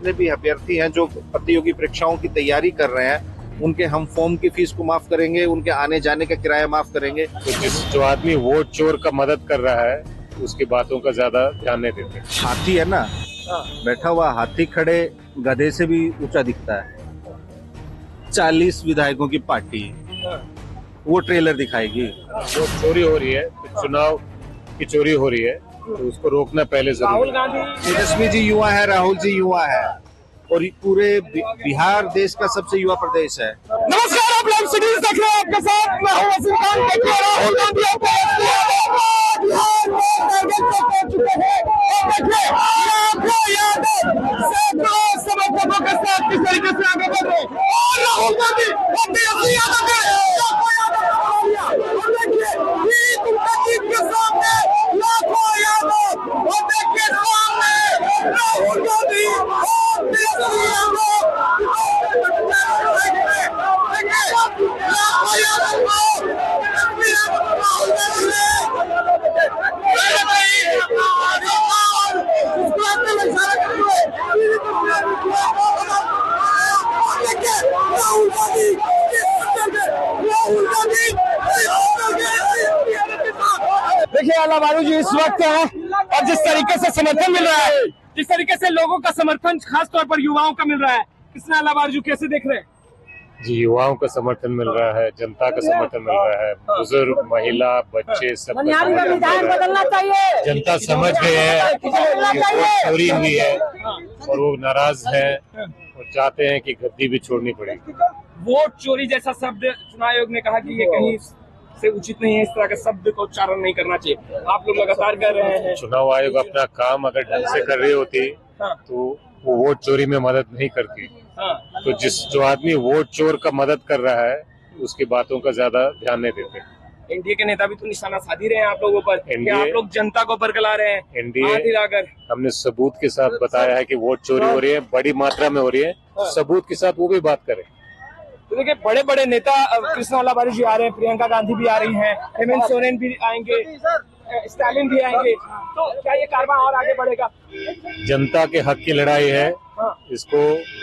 जितने भी अभ्यर्थी हैं जो प्रतियोगी परीक्षाओं की तैयारी कर रहे हैं, उनके हम फॉर्म की फीस को माफ करेंगे, उनके आने जाने का किराया माफ करेंगे। तो जो आदमी वोट चोर का मदद कर रहा है उसकी बातों का ज्यादा ध्यान नहीं देते। हाथी है ना, बैठा हुआ हाथी खड़े गधे से भी ऊंचा दिखता है। 40 विधायकों की पार्टी वो ट्रेलर दिखाएगी। वो चोरी हो रही है, तो चुनाव की चोरी हो रही है, तो उसको रोकना पहले राहुल जरूरी है। गांधी तेजस्वी जी युवा है, राहुल जी युवा है, और पूरे बिहार देश का सबसे युवा प्रदेश है। नमस्कार, आप लाइव सीरीज देख रहे हैं, आपके साथ मैं हूं वसीम खान। देखिए राहुल गांधी बिहार में टारगेट को पहुंच चुके हैं और देखिए लाखों यादव सैकड़ों समर्थकों के साथ किस तरीके से आगे बढ़ रहे हैं और राहुल गांधी और तेजस्वी यादव के लाखों यादव का रवैया और देखिए जीत उनका जीत के सामने लाखों यादव और देखिए सामने राहुल गांधी और तेजस्वी यादव। देखिए अलावारू जी इस वक्त है और जिस तरीके से समर्थन मिल रहा है, जिस तरीके से लोगों का समर्थन खास तौर पर युवाओं का मिल रहा है, किसने अलावारू जी कैसे देख रहे हैं? जी, युवाओं का समर्थन मिल रहा है, जनता का समर्थन मिल रहा है, बुजुर्ग, महिला, बच्चे सबका समर्थन मिल रहा है। जनता समझ गई है कि वोट चोरी हुई है और वो नाराज है और चाहते हैं कि गद्दी भी छोड़नी पड़ेगी। वोट चोरी जैसा शब्द चुनाव आयोग ने कहा कि ये कहीं से उचित नहीं है, इस तरह का शब्द का उच्चारण नहीं करना चाहिए। आप लोग लगातार कर रहे हैं। चुनाव आयोग अपना काम अगर ढंग से कर रही होती तो वो वोट चोरी में मदद नहीं करती। तो जो आदमी वोट चोर का मदद कर रहा है उसकी बातों का ज्यादा ध्यान नहीं देते। एनडीए के नेता भी तो निशाना साधी रहे हैं आप लोगों पर कि आप लोग जनता को बरगला रहे हैं। एनडीए हमने सबूत के साथ बताया है कि वोट चोरी हो रही है, बड़ी मात्रा में हो रही है, सबूत के साथ वो भी बात करें। तो देखिए बड़े बड़े नेता कृष्णा अलावारू जी आ रहे हैं, प्रियंका गांधी भी आ रही हैं, हेमंत सोरेन भी आएंगे, स्टालिन भी आएंगे, तो क्या ये कारवां और आगे बढ़ेगा? जनता के हक की लड़ाई है, इसको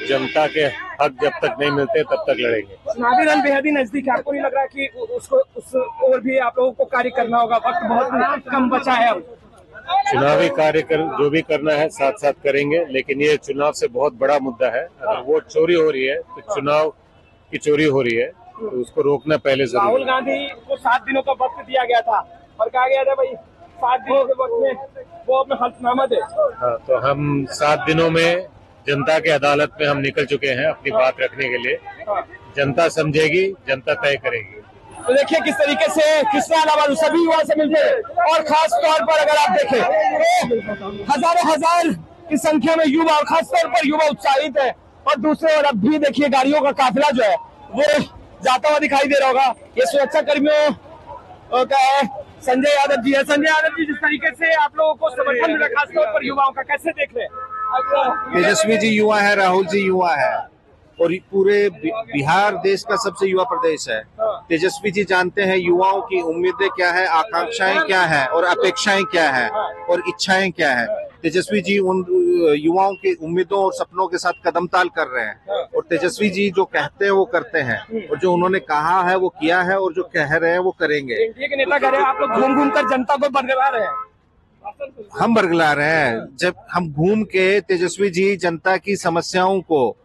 जनता के हक जब तक नहीं मिलते तब तक लड़ेंगे। चुनावी रण बेहद ही नजदीक है, आपको नहीं लग रहा कि उसको उस और भी आप लोगों को कार्य करना होगा? वक्त बहुत कम बचा है अब। चुनावी कार्य जो भी करना है साथ साथ करेंगे, लेकिन ये चुनाव से बहुत बड़ा मुद्दा है। अगर वोट चोरी हो रही है तो चुनाव की चोरी हो रही है, तो उसको रोकना पहले जरूरी है। राहुल गांधी को 7 दिनों का वक्त दिया गया था और कहा गया था भाई 7 दिनों के वक्त में वो अपना हल्फनामा दे। हाँ, तो हम 7 दिनों में जनता के अदालत में हम निकल चुके हैं अपनी बात रखने के लिए। जनता समझेगी, जनता तय करेगी। तो देखिए किस तरीके से कृष्णा अलावारू सभी युवा से मिलते हैं और खास तौर पर अगर आप देखें तो हजारों हजार की संख्या में युवा और खास तौर पर युवा उत्साहित है और दूसरे ओर अब भी देखिए गाड़ियों का काफिला जो है वो जाता हुआ दिखाई दे रहा होगा। ये सुरक्षा कर्मियों का है, संजय यादव जी है। संजय यादव जी, जिस तरीके से आप लोगों को समर्थन मिला खास तौर पर युवाओं का, कैसे देख रहे हैं? तेजस्वी जी युवा है, राहुल जी युवा है, और पूरे बिहार देश का सबसे युवा प्रदेश है। तेजस्वी जी जानते हैं युवाओं की उम्मीदें क्या है, आकांक्षाएं क्या है और अपेक्षाएं क्या है और इच्छाएं क्या है। तेजस्वी जी उन युवाओं की उम्मीदों और सपनों के साथ कदम ताल कर रहे हैं और तेजस्वी जी जो कहते हैं वो करते हैं और जो उन्होंने कहा है वो किया है और जो कह रहे हैं वो करेंगे। एनडीए के नेता कह रहे हैं आप लोग घूम घूम कर जनता को बरगला रहे हैं। हम बरगला रहे हैं। जब हम घूम के तेजस्वी जी जनता की समस्याओं को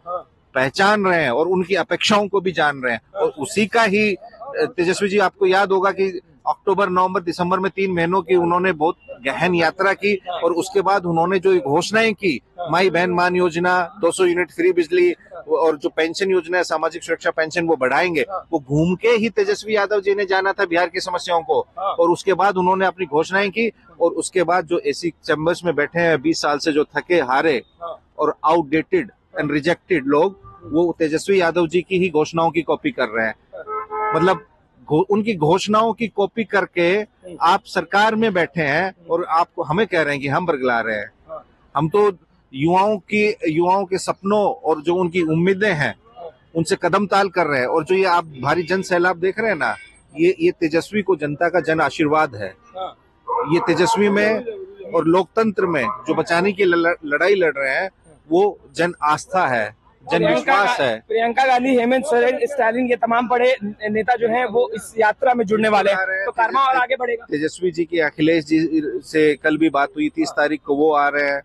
पहचान रहे हैं और उनकी अपेक्षाओं को भी जान रहे हैं और उसी का ही तेजस्वी जी, आपको याद होगा कि अक्टूबर, नवंबर, दिसंबर में 3 महीनों की उन्होंने बहुत गहन यात्रा की और उसके बाद उन्होंने जो घोषणाएं की, माई बहन मान योजना, 200 यूनिट फ्री बिजली और जो पेंशन योजना है, सामाजिक सुरक्षा पेंशन, वो बढ़ाएंगे। वो घूम के ही तेजस्वी यादव जी ने जाना था बिहार की समस्याओं को और उसके बाद उन्होंने अपनी घोषणाएं की और उसके बाद जो एसी चैम्बर्स में बैठे हैं 20 साल से, जो थके हारे और आउटडेटेड एंड रिजेक्टेड लोग, वो तेजस्वी यादव जी की ही घोषणाओं की कॉपी कर रहे हैं। मतलब उनकी घोषणाओं की कॉपी करके आप सरकार में बैठे हैं और आपको हमें कह रहे हैं कि हम बरगला रहे हैं। हम तो युवाओं के सपनों और जो उनकी उम्मीदें हैं उनसे कदम ताल कर रहे हैं। और जो ये आप भारी जन सैलाब देख रहे हैं ना, ये तेजस्वी को जनता का जन आशीर्वाद है। ये तेजस्वी में और लोकतंत्र में जो बचाने की लड़ाई लड़ रहे हैं वो जन आस्था है, जन विश्वास है। प्रियंका गांधी, हेमंत सोरेन, स्टालिन, ये तमाम बड़े नेता जो हैं वो इस यात्रा में जुड़ने वाले हैं, तो कारमा और आगे बढ़ेगा। तेजस्वी जी की अखिलेश जी से कल भी बात हुई, 30 तारीख को वो आ रहे हैं,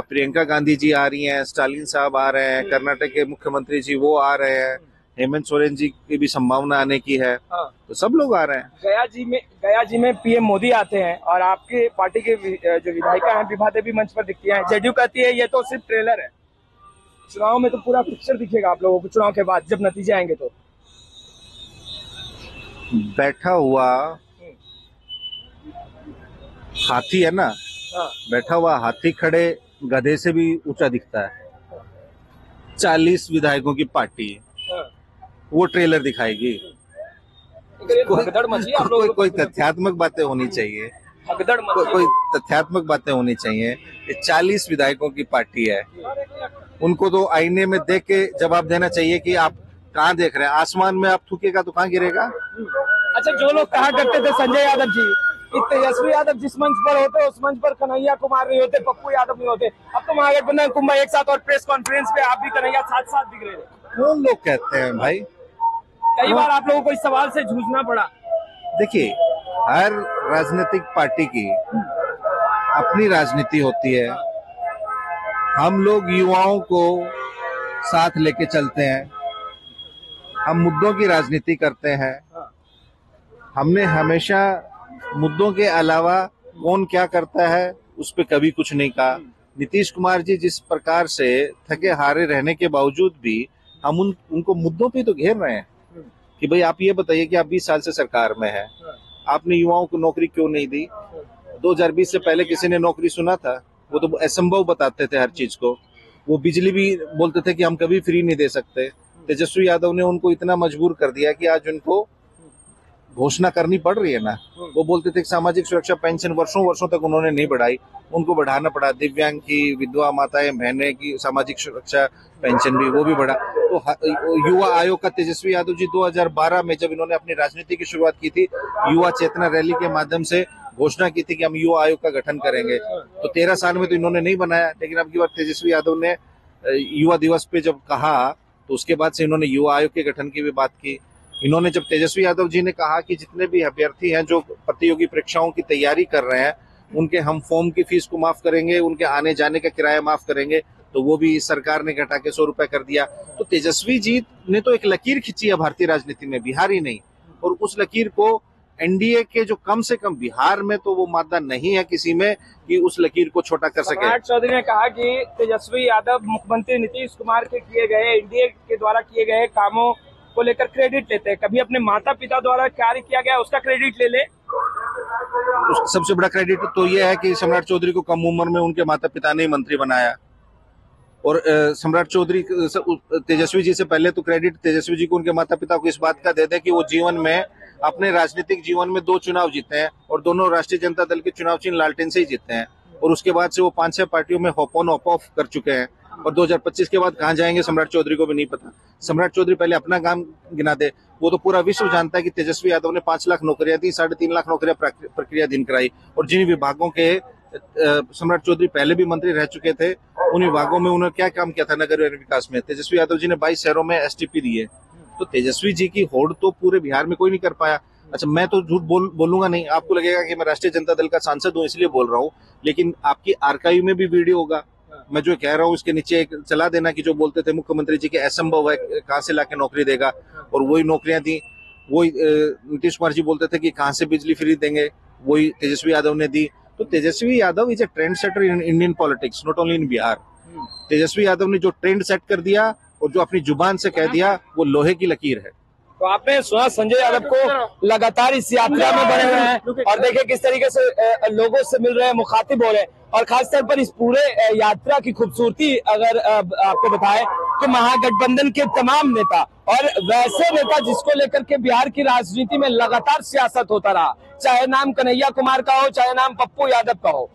प्रियंका गांधी जी आ रही हैं, स्टालिन साहब आ रहे हैं, कर्नाटक के मुख्यमंत्री जी वो आ रहे हैं, हेमंत सोरेन जी की भी संभावना आने की है। तो सब लोग आ रहे हैं। गया जी में पीएम मोदी आते हैं और आपके पार्टी के जो विधायिका हैं विभा देवी मंच पर दिखती हैं। जेडीयू कहती है ये तो सिर्फ ट्रेलर है, चुनाव में तो पूरा पिक्चर दिखेगा आप लोगों को, चुनाव के बाद जब नतीजे आएंगे तो। बैठा हुआ हाथी है ना, बैठा हुआ हाथी खड़े गधे से भी ऊंचा दिखता है। 40 विधायकों की पार्टी, वो ट्रेलर दिखाएगी। कोई तथ्यात्मक बातें होनी चाहिए, कोई तथ्यात्मक बातें होनी चाहिए। ये 40 विधायकों की पार्टी है, उनको तो आईने में देख के जवाब देना चाहिए कि आप कहाँ देख रहे हैं। आसमान में आप थूकेगा तो कहाँ गिरेगा। अच्छा, जो लोग कहा करते थे संजय यादव जी कि तेजस्वी यादव जिस मंच पर होते उस मंच पर कन्हैया कुमार नहीं होते, पप्पू यादव नहीं होते, अब तो महागठबंधन कुंभा एक साथ, और प्रेस कॉन्फ्रेंस पे आप भी कन्हैया साथ साथ दिख रहे थे। कौन लोग कहते हैं भाई? कई बार आप लोगों को इस सवाल से जूझना पड़ा। देखिए, हर राजनीतिक पार्टी की अपनी राजनीति होती है। हम लोग युवाओं को साथ लेके चलते हैं, हम मुद्दों की राजनीति करते हैं। हमने हमेशा मुद्दों के अलावा कौन क्या करता है उस पर कभी कुछ नहीं कहा। नीतीश कुमार जी जिस प्रकार से थके हारे रहने के बावजूद भी हम उनको मुद्दों पे तो घेर रहे हैं कि भाई आप ये बताइए कि आप 20 साल से सरकार में हैं, आपने युवाओं को नौकरी क्यों नहीं दी? 2020 से पहले किसी ने नौकरी सुना था? वो तो असंभव बताते थे हर चीज को। वो बिजली भी बोलते थे कि हम कभी फ्री नहीं दे सकते। तेजस्वी यादव ने उनको इतना मजबूर कर दिया कि आज उनको घोषणा करनी पड़ रही है ना। वो बोलते थे कि सामाजिक सुरक्षा पेंशन वर्षों तक उन्होंने नहीं बढ़ाई, उनको बढ़ाना पड़ा। दिव्यांग की, विधवा माताएं बहनें की सामाजिक सुरक्षा पेंशन भी वो भी बढ़ा। तो युवा आयोग का तेजस्वी यादव जी 2012 में जब इन्होंने अपनी राजनीति की शुरुआत की थी, युवा चेतना रैली के माध्यम से घोषणा की थी कि हम युवा आयोग का गठन करेंगे। तो 13 साल में तो इन्होंने नहीं बनाया, लेकिन अब की बार तेजस्वी यादव ने युवा दिवस पे जब कहा तो उसके बाद से इन्होंने युवा आयोग के गठन की भी बात की। इन्होंने जब तेजस्वी यादव जी ने कहा कि जितने भी अभ्यर्थी हैं जो प्रतियोगी परीक्षाओं की तैयारी कर रहे हैं उनके हम फॉर्म की फीस को माफ करेंगे, उनके आने जाने का किराया माफ करेंगे, तो वो भी सरकार ने घटा के 100 रुपए कर दिया। तो तेजस्वी जी ने तो एक लकीर खींची है भारतीय राजनीति में, बिहार ही नहीं। और उस लकीर को एनडीए के जो कम से कम बिहार में तो वो मादा नहीं है किसी में कि उस लकीर को छोटा कर सके। सम्राट चौधरी ने कहा कि तेजस्वी यादव मुख्यमंत्री नीतीश कुमार के किए गए, एनडीए के द्वारा किए गए कामों को लेकर क्रेडिट लेते हैं। कभी अपने माता पिता द्वारा कार्य किया गया उसका क्रेडिट ले ले। सबसे बड़ा क्रेडिट तो ये है कि सम्राट चौधरी को कम उम्र में उनके माता पिता ने मंत्री बनाया। और सम्राट चौधरी तेजस्वी जी से पहले तो क्रेडिट तेजस्वी जी को उनके माता पिता को इस बात का दे दे कि वो जीवन में, अपने राजनीतिक जीवन में 2 चुनाव जीते हैं और दोनों राष्ट्रीय जनता दल के चुनाव चिन्ह लालटेन से ही जीते हैं। और उसके बाद से वो 5-6 पार्टियों में हॉप ऑन हॉप ऑफ कर चुके हैं। और 2025 के बाद कहां जाएंगे सम्राट चौधरी को भी नहीं पता। सम्राट चौधरी पहले अपना काम गिना दे। वो तो पूरा विश्व जानता है कि तेजस्वी यादव ने 5 लाख नौकरियां दी, 3.5 लाख नौकरियां प्रक्रियाधीन कराई। और जिन विभागों के सम्राट चौधरी पहले भी मंत्री रह चुके थे, उन विभागों में उन्होंने क्या काम किया था नगर विकास में? तेजस्वी यादव जी ने 22 शहरों में एसटीपी दिए। तो तेजस्वी जी की होड़ तो पूरे बिहार में कोई नहीं कर पाया। अच्छा, मैं तो झूठ बोलूंगा नहीं, आपको लगेगा कि मैं राष्ट्रीय जनता दल का सांसद हूं इसलिए बोल रहा हूं, लेकिन आपकी आर्काइव में भी वीडियो होगा। मैं जो कह रहा हूँ उसके नीचे एक चला देना कि जो बोलते थे मुख्यमंत्री जी के असंभव है, कहां से लाके नौकरी देगा, और वही नौकरियां दी। वही नीतीश कुमार जी बोलते थे कि कहां से बिजली फ्री देंगे, वही तेजस्वी यादव ने दी। तो Tejashwi Yadav is a trend setter in Indian politics, not only in Bihar. Tejashwi Yadav ने जो ट्रेंड सेट कर दिया और जो अपनी जुबान से कह दिया वो लोहे की लकीर है। तो आपने सुना संजय यादव को लगातार इस यात्रा में बने हुए हैं और देखे किस तरीके से लोगों से मिल रहे हैं, मुखातिब हो रहे हैं। और खासतौर पर इस पूरे यात्रा की खूबसूरती अगर आपको बताएं कि महागठबंधन के तमाम नेता और वैसे नेता जिसको लेकर के बिहार की राजनीति में लगातार सियासत होता रहा, चाहे नाम कन्हैया कुमार का हो, चाहे नाम पप्पू यादव का हो,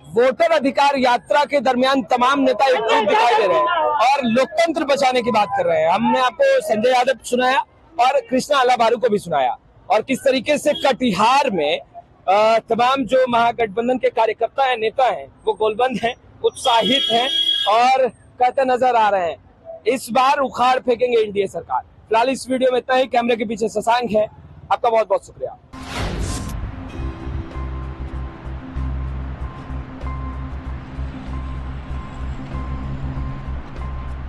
वोटर अधिकार यात्रा के दरमियान तमाम नेता एकजुट दिखाई दे रहे हैं और लोकतंत्र बचाने की बात कर रहे हैं। हमने आपको संजय यादव सुनाया और कृष्णा अलाबारू को भी सुनाया, और किस तरीके से कटिहार में तमाम जो महागठबंधन के कार्यकर्ता हैं, नेता हैं, वो गोलबंद हैं, उत्साहित हैं, और कहते नजर आ रहे हैं इस बार उखाड़ फेंकेंगे एनडीए सरकार। फिलहाल इस वीडियो में इतना ही। कैमरे के पीछे शशांक है, आपका बहुत बहुत शुक्रिया।